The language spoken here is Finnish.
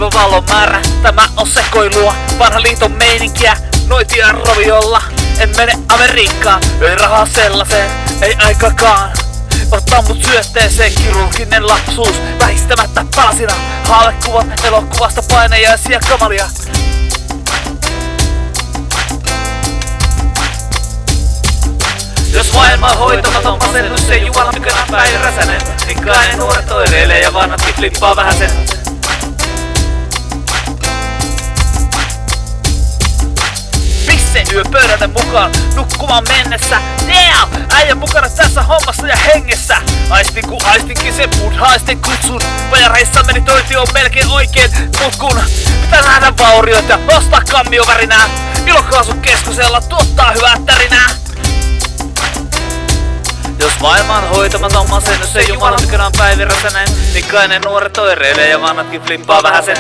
Hyvä valon määrä, tämä on sekoilua. Vanha liiton meininkiä, noitia roviolla. En mene Amerikkaan, ei rahaa sellaiseen, ei aikakaan. Ottaa mut syötteeseen, kirurginen lapsuus. Väistämättä palasina, haavekuvat elokuvasta, painajaisia kamalia. Jos maailma on hoitamaton masennus, se Jumalan tykönä Päivi Räsänen. Rikkainen nuoret oireilee ja vanhatkin flippaa vähäsen. Pisse yö pöydälle mukaan, nukkumaan mennessä. Yeah! Äijän mukana tässä hommassa ja hengessä. Aistin kun aistinkin sen buddhaisten kutsun. Pajareissa meditointi on melkein oikein, mut kun pitää nähdä vaurioita, nostaa kammiovärinää. Ilokaasun keskosella tuottaa hyvää tärinää. Jos maailma on hoitamaton masennus, se Jumalan tykönä Päivi Räsänen. Rikkainen nuoret oireilee ja vanhatkin flippaa vähäsen.